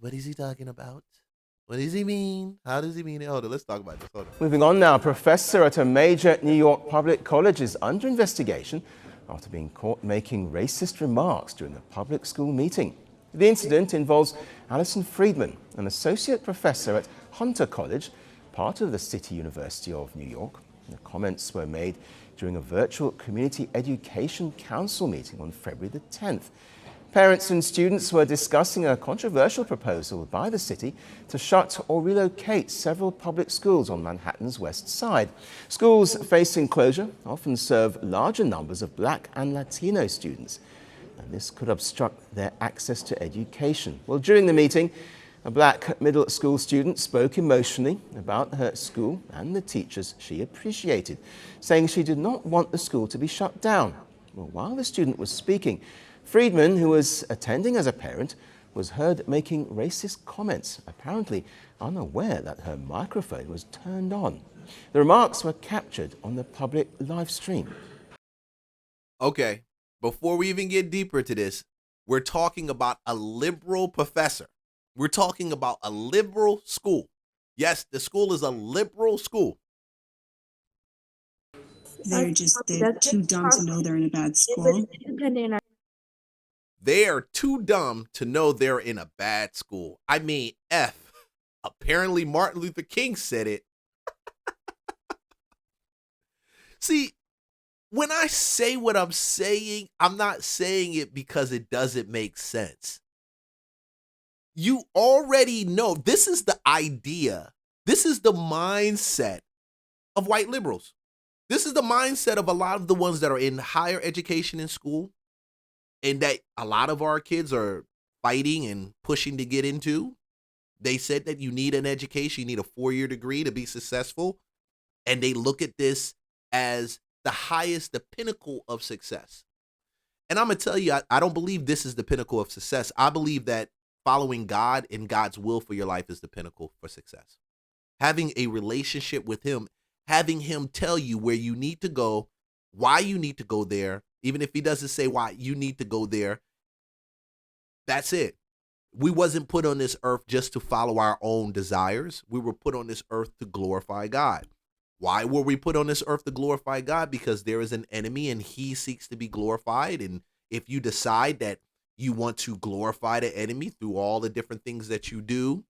What is he talking about? What does he mean? How does he mean it? Hold on, let's talk about this. Hold on. Moving on now, a professor at a major New York public college is under investigation after being caught making racist remarks during a public school meeting. The incident involves Allison Friedman, an associate professor at Hunter College, part of the City University of New York. The comments were made during a virtual Community Education Council meeting on February the 10th. Parents and students were discussing a controversial proposal by the city to shut or relocate several public schools on Manhattan's West Side. Schools facing closure often serve larger numbers of Black and Latino students, and this could obstruct their access to education. Well, during the meeting, a Black middle school student spoke emotionally about her school and the teachers she appreciated, saying she did not want the school to be shut down. Well, while the student was speaking, Friedman, who was attending as a parent, was heard making racist comments, apparently unaware that her microphone was turned on. The remarks were captured on the public live stream. Okay, before we even get deeper to this, we're talking about a liberal professor. We're talking about a liberal school. Yes, the school is a liberal school. They're too dumb to know they're in a bad school. They are too dumb to know they're in a bad school. I mean, F. Apparently Martin Luther King said it. See, when I say what I'm saying, I'm not saying it because it doesn't make sense. You already know this is the idea. This is the mindset of white liberals. This is the mindset of a lot of the ones that are in higher education in school and that a lot of our kids are fighting and pushing to get into. They said that you need an education, you need a 4-year degree to be successful. And they look at this as the highest, the pinnacle of success. And I'm going to tell you, I don't believe this is the pinnacle of success. I believe that following God and God's will for your life is the pinnacle for success. Having a relationship with him, having him tell you where you need to go, why you need to go there, even if he doesn't say why you need to go there, that's it. We wasn't put on this earth just to follow our own desires. We were put on this earth to glorify God. Why were we put on this earth to glorify God? Because there is an enemy and he seeks to be glorified. And if you decide that you want to glorify the enemy through all the different things that you do,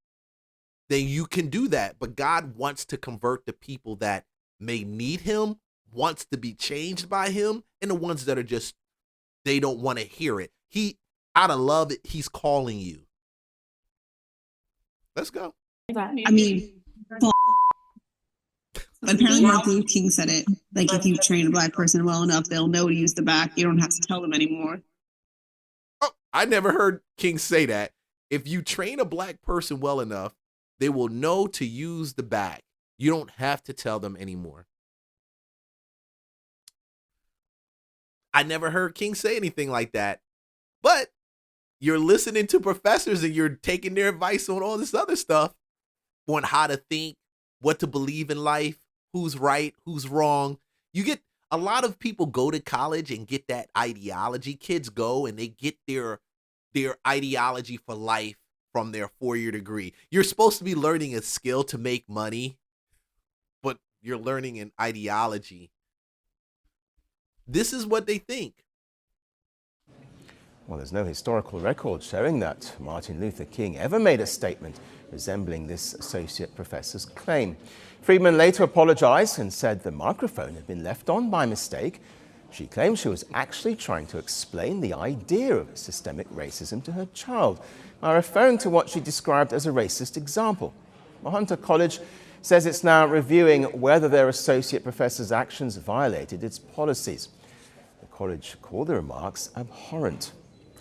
then you can do that. But God wants to convert the people that may need him, wants to be changed by him, and the ones that are just, they don't want to hear it. He, out of love, he's calling you. Let's go. I mean, but apparently Martin Luther King said it. Like, if you train a Black person well enough, they'll know to use the back. You don't have to tell them anymore. Oh, I never heard King say that. If you train a Black person well enough, they will know to use the back. You don't have to tell them anymore. I never heard King say anything like that. But you're listening to professors and you're taking their advice on all this other stuff, on how to think, what to believe in life, who's right, who's wrong. You get a lot of people go to college and get that ideology. Kids go and they get their ideology for life from their 4-year degree. You're supposed to be learning a skill to make money, but you're learning an ideology. This is what they think. Well, there's no historical record showing that Martin Luther King ever made a statement resembling this associate professor's claim. Friedman later apologized and said the microphone had been left on by mistake. She claimed she was actually trying to explain the idea of systemic racism to her child by referring to what she described as a racist example. Hunter College says it's now reviewing whether their associate professor's actions violated its policies. The college called the remarks abhorrent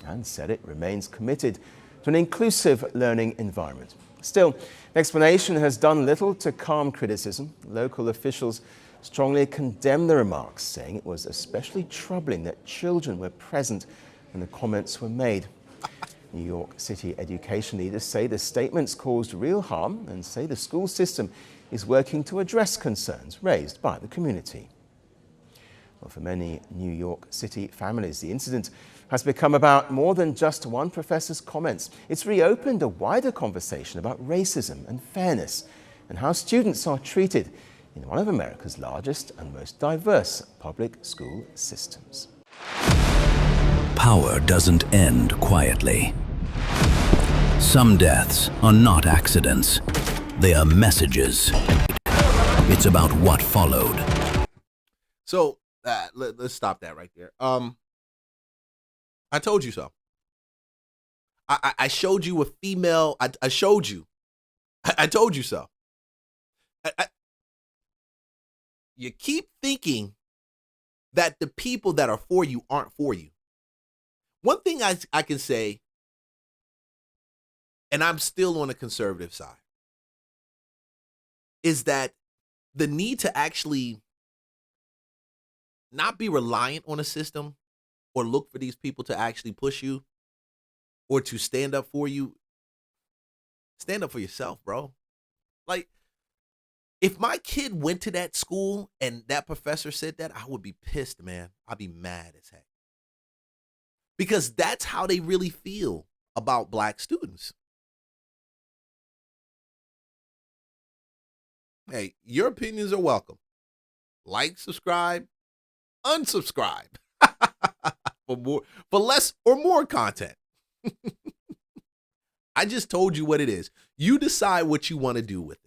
and said it remains committed to an inclusive learning environment. Still, the explanation has done little to calm criticism. Local officials strongly condemned the remarks, saying it was especially troubling that children were present when the comments were made. New York City education leaders say the statements caused real harm and say the school system is working to address concerns raised by the community. Well, for many New York City families, the incident has become about more than just one professor's comments. It's reopened a wider conversation about racism and fairness and how students are treated in one of America's largest and most diverse public school systems. Power doesn't end quietly. Some deaths are not accidents. They are messages. It's about what followed. So let's stop that right there. I told you so. I showed you a female. I showed you. I told you so. You keep thinking that the people that are for you aren't for you. One thing I can say, and I'm still on the conservative side, is that the need to actually not be reliant on a system or look for these people to actually push you or to stand up for you. Stand up for yourself, bro. Like, if my kid went to that school and that professor said that, I would be pissed, man. I'd be mad as heck. Because that's how they really feel about black students. Hey, your opinions are welcome. Like, subscribe, unsubscribe for less or more content. I just told you what it is. You decide what you want to do with it.